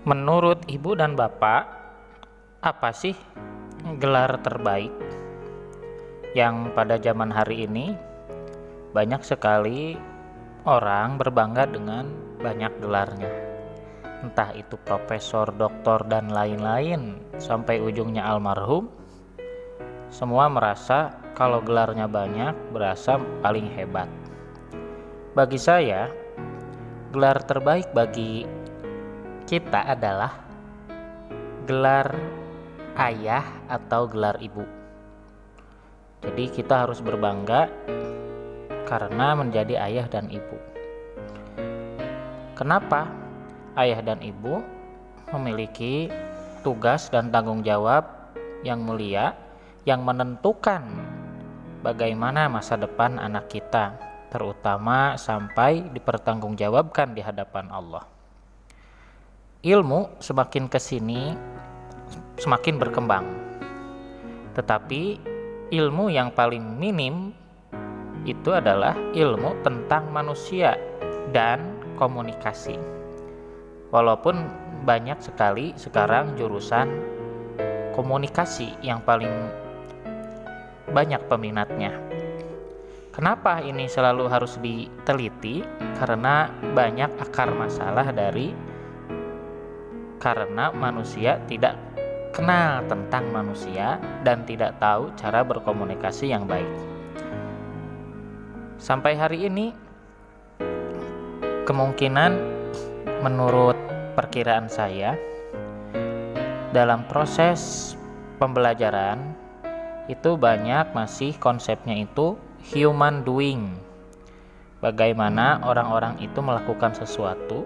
Menurut ibu dan bapak, apa sih gelar terbaik yang pada zaman hari ini banyak sekali orang berbangga dengan banyak gelarnya? Entah itu profesor, doktor, dan lain-lain, sampai ujungnya almarhum, semua merasa kalau gelarnya banyak berasa paling hebat. Bagi saya, gelar terbaik bagi kita adalah gelar ayah atau gelar ibu. Jadi kita harus berbangga karena menjadi ayah dan ibu. Kenapa? Ayah dan ibu memiliki tugas dan tanggung jawab yang mulia yang menentukan bagaimana masa depan anak kita, terutama sampai dipertanggungjawabkan di hadapan Allah. Ilmu semakin kesini semakin berkembang, tetapi ilmu yang paling minim itu adalah ilmu tentang manusia dan komunikasi. Walaupun banyak sekali sekarang jurusan komunikasi yang paling banyak peminatnya. Kenapa ini selalu harus diteliti? Karena banyak akar masalah karena manusia tidak kenal tentang manusia dan tidak tahu cara berkomunikasi yang baik. Sampai hari ini, kemungkinan menurut perkiraan saya, dalam proses pembelajaran itu banyak masih konsepnya itu human doing. Bagaimana orang-orang itu melakukan sesuatu,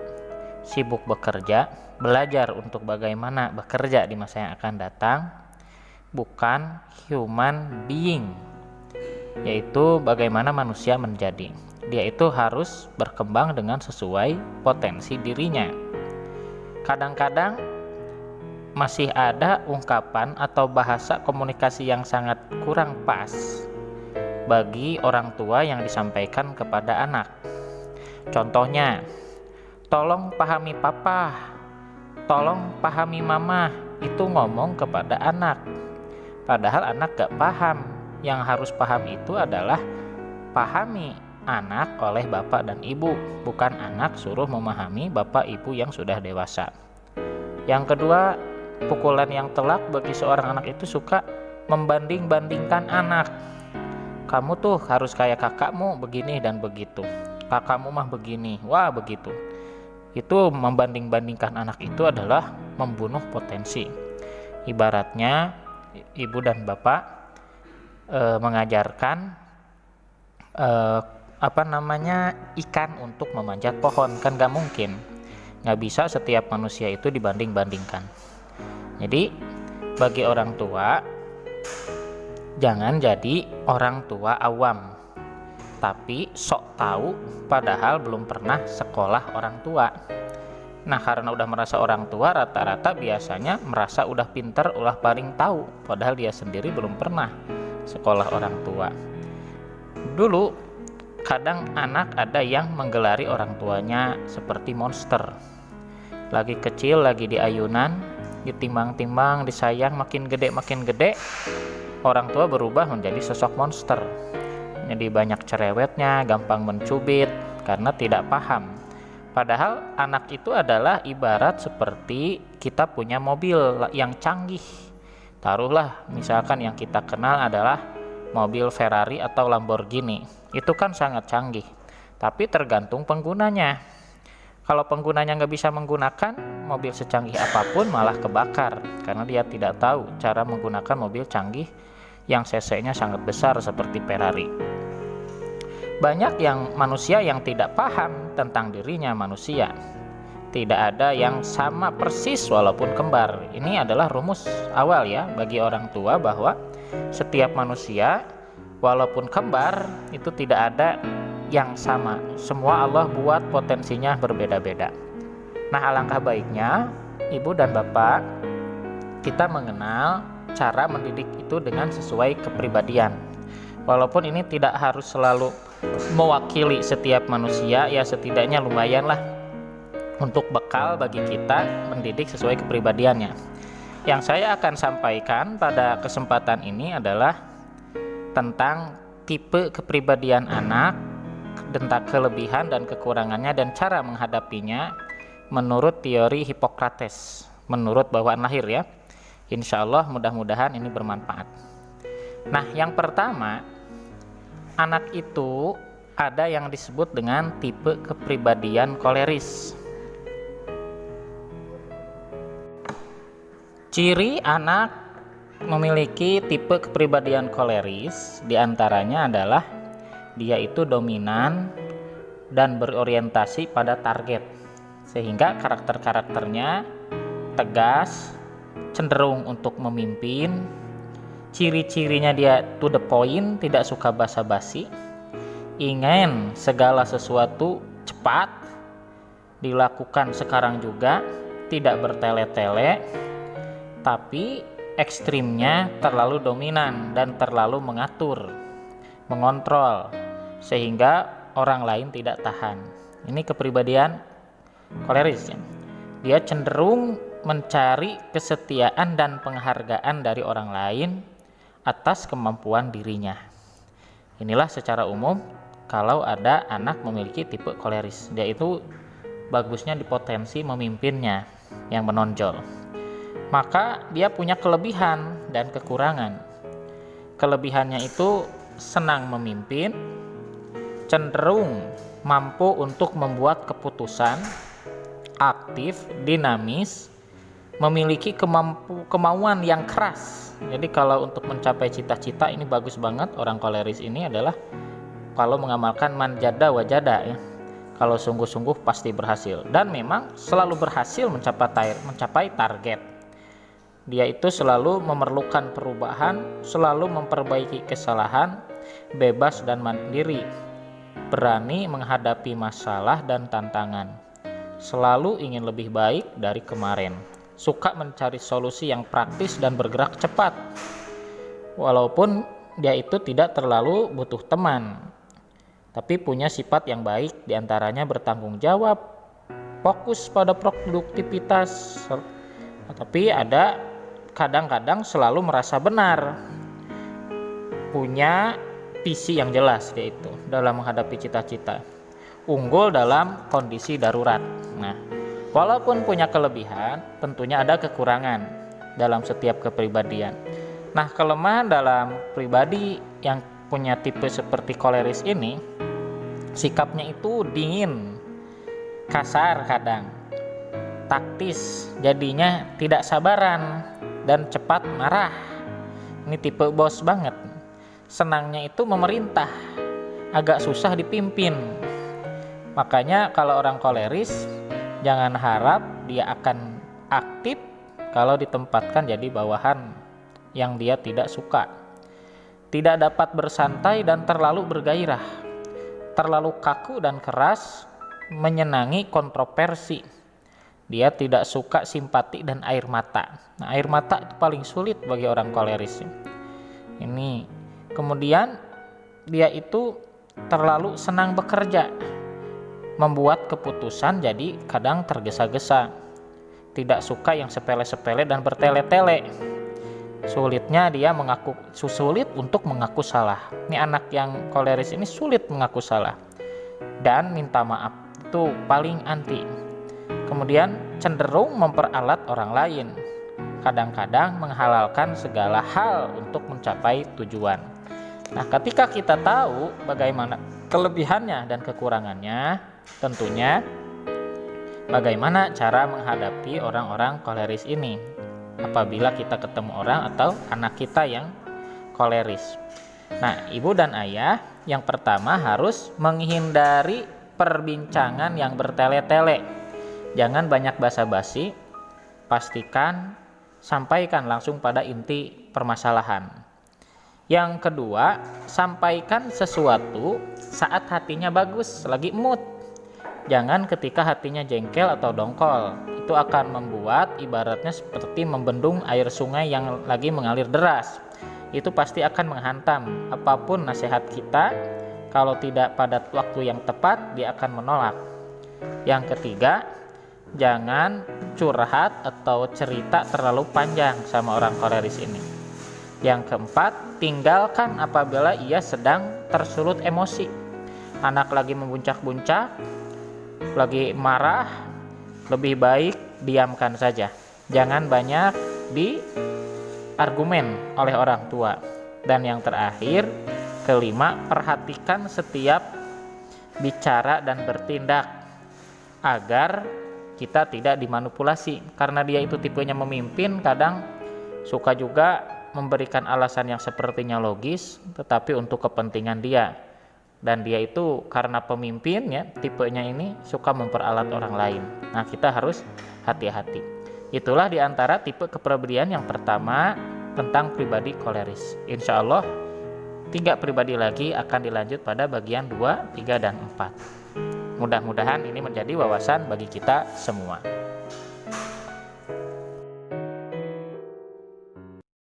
sibuk bekerja, belajar untuk bagaimana bekerja di masa yang akan datang, bukan human being, yaitu bagaimana manusia menjadi. Dia itu harus berkembang dengan sesuai potensi dirinya. Kadang-kadang masih ada ungkapan atau bahasa komunikasi yang sangat kurang pas bagi orang tua yang disampaikan kepada anak. Contohnya, tolong pahami papa, tolong pahami mama, itu ngomong kepada anak. Padahal anak gak paham. Yang harus paham itu adalah pahami anak oleh bapak dan ibu, bukan anak suruh memahami bapak ibu yang sudah dewasa. Yang kedua, pukulan yang telak bagi seorang anak itu suka membanding-bandingkan anak. Kamu tuh harus kayak kakakmu begini dan begitu. Kakakmu mah begini, wah begitu. Itu membanding-bandingkan anak itu adalah membunuh potensi. Ibaratnya ibu dan bapak mengajarkan ikan untuk memanjat pohon, kan gak mungkin. Gak bisa setiap manusia itu dibanding-bandingkan. Jadi bagi orang tua, jangan jadi orang tua awam, tapi sok tahu padahal belum pernah sekolah orang tua. Nah, karena udah merasa orang tua, rata-rata biasanya merasa udah pinter, udah paling tahu, padahal dia sendiri belum pernah sekolah orang tua. Dulu kadang anak ada yang menggelari orang tuanya seperti monster. Lagi kecil, lagi di ayunan, ditimbang-timbang, disayang, makin gede, orang tua berubah menjadi sosok monster. Jadi banyak cerewetnya, gampang mencubit karena tidak paham. Padahal anak itu adalah ibarat seperti kita punya mobil yang canggih. Taruhlah misalkan yang kita kenal adalah mobil Ferrari atau Lamborghini. Itu kan sangat canggih, tapi tergantung penggunanya. Kalau penggunanya nggak bisa menggunakan mobil secanggih apapun, malah kebakar karena dia tidak tahu cara menggunakan mobil canggih yang cc-nya sangat besar seperti Ferrari. Banyak manusia yang tidak paham tentang dirinya manusia. Tidak ada yang sama persis walaupun kembar. Ini adalah rumus awal ya bagi orang tua bahwa setiap manusia walaupun kembar itu tidak ada yang sama. Semua Allah buat potensinya berbeda-beda. Nah, alangkah baiknya ibu dan bapak kita mengenal cara mendidik itu dengan sesuai kepribadian. Walaupun ini tidak harus selalu mewakili setiap manusia, ya setidaknya lumayanlah untuk bekal bagi kita mendidik sesuai kepribadiannya. Yang saya akan sampaikan pada kesempatan ini adalah tentang tipe kepribadian anak, tentang kelebihan dan kekurangannya dan cara menghadapinya menurut teori Hippocrates, menurut bawaan lahir ya. Insya Allah mudah-mudahan ini bermanfaat. Nah, yang pertama, anak itu ada yang disebut dengan tipe kepribadian koleris. Ciri anak memiliki tipe kepribadian koleris diantaranya adalah dia itu dominan dan berorientasi pada target, sehingga karakter-karakternya tegas, cenderung untuk memimpin. Ciri-cirinya dia to the point, tidak suka basa-basi, ingin segala sesuatu cepat, dilakukan sekarang juga, tidak bertele-tele, tapi ekstrimnya terlalu dominan dan terlalu mengatur, mengontrol, sehingga orang lain tidak tahan. Ini kepribadian koleris ya. Dia cenderung mencari kesetiaan dan penghargaan dari orang lain atas kemampuan dirinya. Inilah secara umum kalau ada anak memiliki tipe koleris. Dia itu bagusnya di potensi memimpinnya yang menonjol. Maka dia punya kelebihan dan kekurangan. Kelebihannya itu senang memimpin, cenderung mampu untuk membuat keputusan, aktif, dinamis, memiliki kemauan yang keras. Jadi kalau untuk mencapai cita-cita ini bagus banget. Orang koleris ini adalah kalau mengamalkan manjada wajada ya. Kalau sungguh-sungguh pasti berhasil, dan memang selalu berhasil mencapai target. Dia itu selalu memerlukan perubahan, selalu memperbaiki kesalahan, bebas dan mandiri, berani menghadapi masalah dan tantangan, selalu ingin lebih baik dari kemarin, suka mencari solusi yang praktis dan bergerak cepat. Walaupun dia itu tidak terlalu butuh teman, tapi punya sifat yang baik, diantaranya bertanggung jawab, fokus pada produktivitas, tapi ada kadang-kadang selalu merasa benar, punya visi yang jelas yaitu dalam menghadapi cita-cita, unggul dalam kondisi darurat. Nah, walaupun punya kelebihan, tentunya ada kekurangan dalam setiap kepribadian. Nah, kelemahan dalam pribadi yang punya tipe seperti koleris ini, sikapnya itu dingin, kasar kadang, taktis, jadinya tidak sabaran dan cepat marah. Ini tipe bos banget. Senangnya itu memerintah, agak susah dipimpin. Makanya kalau orang koleris, jangan harap dia akan aktif kalau ditempatkan jadi bawahan yang dia tidak suka. Tidak dapat bersantai dan terlalu bergairah, terlalu kaku dan keras, menyenangi kontroversi. Dia tidak suka simpati dan air mata. Nah, air mata itu paling sulit bagi orang koleris. Ini kemudian dia itu terlalu senang bekerja, membuat keputusan jadi kadang tergesa-gesa. Tidak suka yang sepele-sepele dan bertele-tele. Sulitnya dia sulit untuk mengaku salah. Ini anak yang koleris ini sulit mengaku salah dan minta maaf, itu paling anti. Kemudian cenderung memperalat orang lain, kadang-kadang menghalalkan segala hal untuk mencapai tujuan. Nah, ketika kita tahu bagaimana kelebihannya dan kekurangannya, tentunya bagaimana cara menghadapi orang-orang koleris ini apabila kita ketemu orang atau anak kita yang koleris. Nah, ibu dan ayah yang pertama harus menghindari perbincangan yang bertele-tele. Jangan banyak basa-basi, pastikan sampaikan langsung pada inti permasalahan. Yang kedua, sampaikan sesuatu saat hatinya bagus, lagi mood. Jangan ketika hatinya jengkel atau dongkol. Itu akan membuat ibaratnya seperti membendung air sungai yang lagi mengalir deras. Itu pasti akan menghantam. Apapun nasihat kita, kalau tidak pada waktu yang tepat, dia akan menolak. Yang ketiga, jangan curhat atau cerita terlalu panjang sama orang koleris ini. Yang keempat, tinggalkan apabila ia sedang tersulut emosi. Anak lagi membuncak-buncak, lagi marah, lebih baik diamkan saja. Jangan banyak diargumen oleh orang tua. Dan yang terakhir, kelima, perhatikan setiap bicara dan bertindak agar kita tidak dimanipulasi. Karena dia itu tipenya memimpin, kadang suka juga memberikan alasan yang sepertinya logis tetapi untuk kepentingan dia. Dan dia itu karena pemimpinnya, tipenya ini suka memperalat orang lain. Nah, kita harus hati-hati. Itulah diantara tipe kepribadian yang pertama tentang pribadi koleris. Insya Allah 3 pribadi lagi akan dilanjut pada bagian 2, 3, dan 4. Mudah-mudahan ini menjadi wawasan bagi kita semua.